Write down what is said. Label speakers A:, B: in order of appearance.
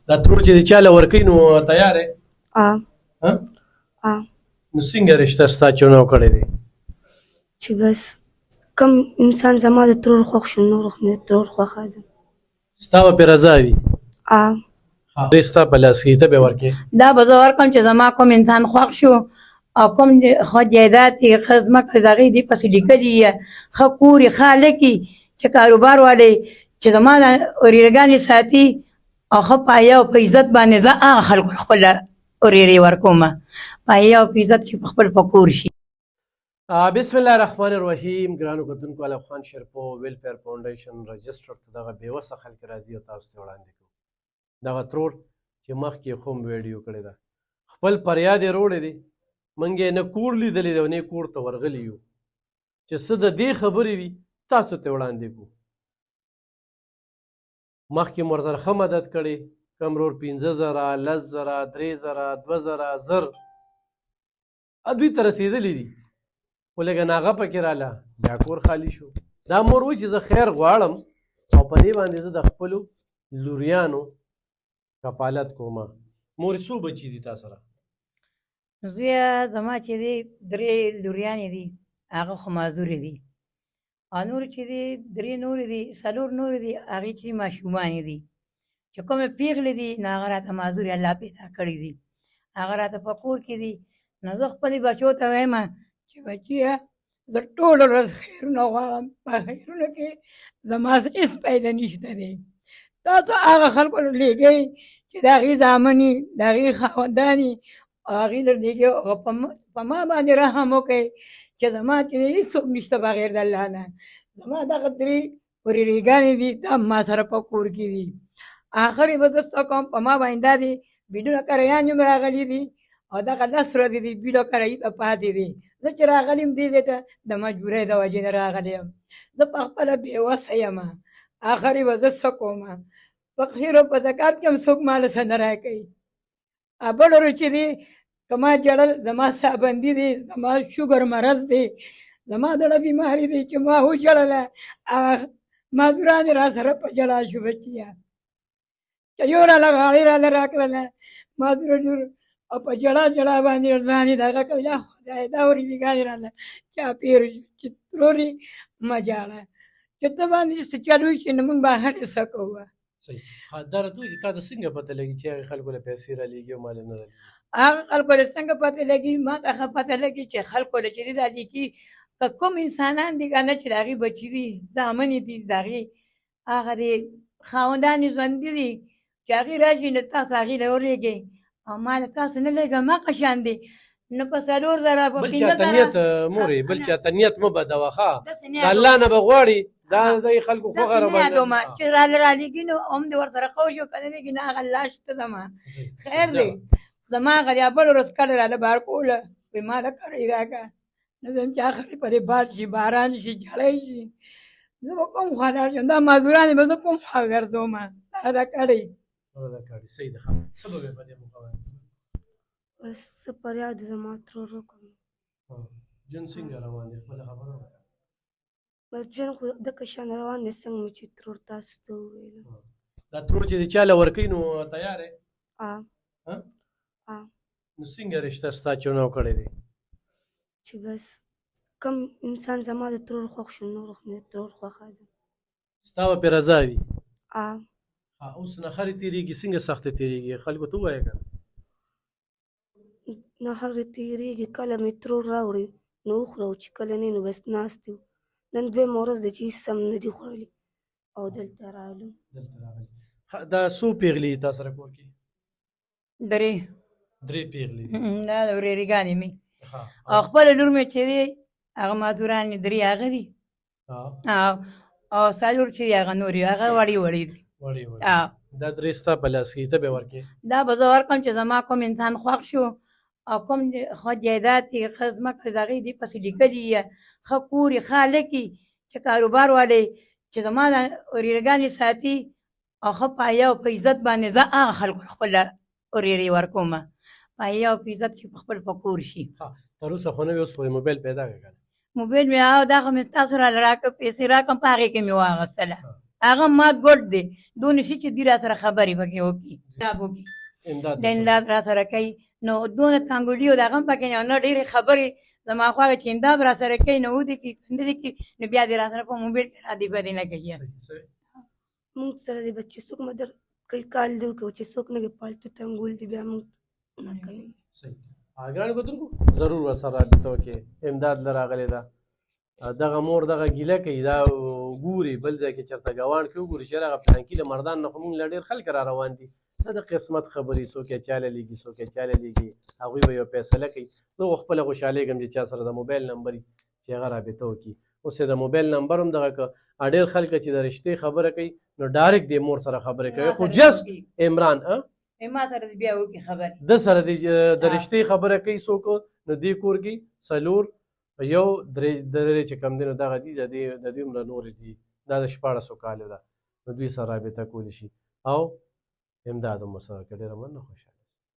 A: دا ترور چې د چا له ورکوي نو تیار یې؟ ها؟ نو څنګه رشته ستا چناو کړی دی؟
B: چې بس کم انسان زما د ترور خوښ شو نور مې د ترور خوښه ده.
A: ستا به پرې رضا وي؟ دی ستا په لاس کې ته به ورکې؟
C: دا به زه ورکړم چې زما کوم انسان خوښ شو او کوم ښه جایداد یې ښه ځمکه د هغې دې پسې لیکلي یې ښه کور یې ښه هلک یي چې کاروبار والی چې زما د ورېرګانې ساتي او ښه پایه او په عزت باندې زه هغه خلکو خپله ورېرې ورکومه پایه او په عزت کې په خپل په کور شي.
A: بسم الله الرحمن الرحیم. ګرانو کتونکو علي افغان شرپو ویلفیر فاونډیشن رجسټر ته دغه بېوسه خلک راځي او تاسو ته وړاندې کوو دغه ترور چې مخکې خو هم ویډیو کړې ده خپل فریاد یې روړی دی موږ یې نه کور لیدلی دی او نه کور ته ورغلي یو چې څه د دې خبرې وي تاسو ته وړاندې کوو. مخکې مو ورسره ښه مدد کړی کم ورور 15,000 10,000 3,000 2,000 زر دوی ته رسېدلي دي خو لږه ناغه پکې راله بیا کور خالي شو. دا مور وایي چې زه خیر غواړم او په دې باندې زه د خپلو لوریانو کفالت کومه. مورې څو بچي دي تا سره؟
C: زویه زما چې دی 3 لوریانې دي هغه خو معذورې دي او نور چې دی 3 نورې دي 4 نورې دي هغې چې ماشومانې دي چې کومې پیغلې دي نو هغه راته معذورې الله پیدا کړي دي هغه راته په کور کې دي نو زه خپلې بچو ته وایم چې بچیه زه ټوله ورځ خیرونه غواړم په خیرونو کې زما هېڅ پیدا نشته دی تاسو هغه خلکو له لېږئ چې د هغې زامنې د هغې خاوندانې او هغې له لېږئ او په ما باندې رحم وکړئ چې زما چې هېڅوک نشته بغیر د الله نه زما دغه 3 ورېرېګانې دي دا ما سره په کور کې دي آخر یې به زه څه کوم په ما باندې دا دي بیډونه کرایان هم راغلي دي او دغه 10 ورځې دي بیډو کرایي ته پاتې دي زه چې راغلی یم دې ځای ته د مجبورۍ د وجې نه راغلی یم زه په خپله بېوسه یم آخر یې به زه څه کوم په خیر او په زکات کې هم څوک ماله څه نه راکوي بل ورځ چې دی که ما جړل زما سابندي دی زما شوګر مرض دی زما دړه بیماري دی چې ما وجړله معذوران یې را سره په ژړا شو بچیه چې یو راله غاړې راله راکړله معذوره ډېر او په ژړا ژړا باندې ځان یې دغه کړ یا خدای دا ورېرېګانې راله چاپېر چې ترورې مه ژاړه چې ته باندې څه چل وشي نو موږ به هر څه کوو.
A: صحیح. دا راته وایي چې تا ته څنګه پته لګي چې هغې خلکو له پیسې رالېږي او مالې نه رالېږي؟
C: هغه خلکو له څنګه پته لګي ما ته ښه پته لګي چې خلکو له چې دي دا لیکي که کوم انسانان دي که نه چې د هغې بچي دي زامنې دي د هغې هغه د خاوندانې ژوندي دي چې هغې راشي نو تاسو هغې له ورېږئ او ما له تاسو نه لږه مقه شان دی نو په 4,000 په 15,000
A: بل چاته نیت مورې بل چاته نیت مه بدوه ښه د الله نه به غواړي دا د خلکو خوښه
C: راباندې چې رالېږي نو هم دې ورسره ښه وشي که نه لېږي نه هغه الله شته زما خیر دی زما هغه یا بل ورځ کله راله بار کوله وایي ما له کړی راکړه نو زه چې آخر په دې باد شي باران شي جړی شي زه به کوم خوا لاړ شم دا معذورانې به زه کوم خوا ګرځوم سره ده کړی
A: صحیح ده. څه به وې په دې مقابل
B: بس څه فریاد زما ترور وکړم
A: ژوند څنګه روان دی خپله خبره وکړه.
B: بس ژوند خو دغه شان روان دی څنګه مې چې ترور تاسو ته وویل.
A: دا ترور چې د چا له ورکوي نو تیار یې؟ نو څنګه رشته ستا چناو کړی دی؟
B: چې بس کم انسان زما د ترور خوښ شو نور مې د ترور خوښه ده.
A: ستا به پرې رضا وي؟ اوس نخرې تېرېږي څنګه سختې تېرېږي خلکو ته ووایه که
B: نهارې تېرېږي کله مې ترور راوړي نو وخورو چې کله نه نو بس ناست یو نن 2 ورځ ده چې هېڅ هم نه دي خوړلي او دلته راغلو.
A: دا څو پېغلې تا سره کور کې؟ 3 پېغلې
C: دا د ورېرېګانې مې او خپله لور مې چې دی هغه معذورانې 3 هغه دي او 4 چې هغه نور هغه وړې وړې دي.
A: دا 3 ستا په لاس کې ته به ورکې؟
C: دا به زه ورکړم چې زما کوم انسان خوښ شو او کوم ښه جایداد یې ښه ځمکه د هغې دې پسې لیکلي یې ښه کور یې ښه هلک یي چې کاروبار والی چې زما د ورېرګانې ساتي او ښه پایه او په عزت باندې زه هغه خلکو خپله ورېرې ورکومه پایه او په عزت کې په خپل په کور شي.
A: تر اوسه خو نه وي اوس خو موبایل پیدا کړه؟
C: موبایل مې او دغه مې تاسو راله راکړه پیسې راکړم په هغې کې مې واخیستله هغه ما ګډ دی دونه شي چې دوی را سره خبرې پکې وکړي
A: امداد
C: د امداد را سره کوي نو دونه تنګولي او د هغه هم پکې نه ډېرې خبرې زما خواږه چې امداد را سره کوي نو ودې کې دې کې نو بیا دې را سره په موبایل کې را دې بدې نه کوي
B: موږ سره د بچې څوک مدد کوي کال دی کوي چې څوک نه پالتو تنګول دي بیا موږ نه کوي
A: ګرانو کتونکو ضرور ورسره رابطه وکړئ امداد له راغلی ده دغه مور دغه ګیله کوي دا ګوري بل ځای کې چېرته ګاونډ کې وګوري چې هغه پلانکي له مردان نه خو موږ له ډېر خلک را روان دي دا د قسمت خبرې څوک یې چاله لیږي څوک یې چاله لیږي هغوی به یو فیصله کوي زه خو خپله خوشحالېږم چې چا سره د موبایل نمبر وي چې هغه رابطه وکړي اوس یې د موبایل نمبر هم دغه که ډېر خلک چې د رشتې خبره کوي نو ډایرکټ دې مور سره خبرې کوي خو جست عمران
C: ما سره بیا وکړي خبر
A: د سره د رشتې خبره کوي څوک نو دې کور کې څلور یو درې چې کم دی نو دغه دي د دې عمره نورې دي دا د 1400 کالو ده نو دوی سره رابطه کولی شي او امداد هم ورسره کوي ډېره مننه خوشحاله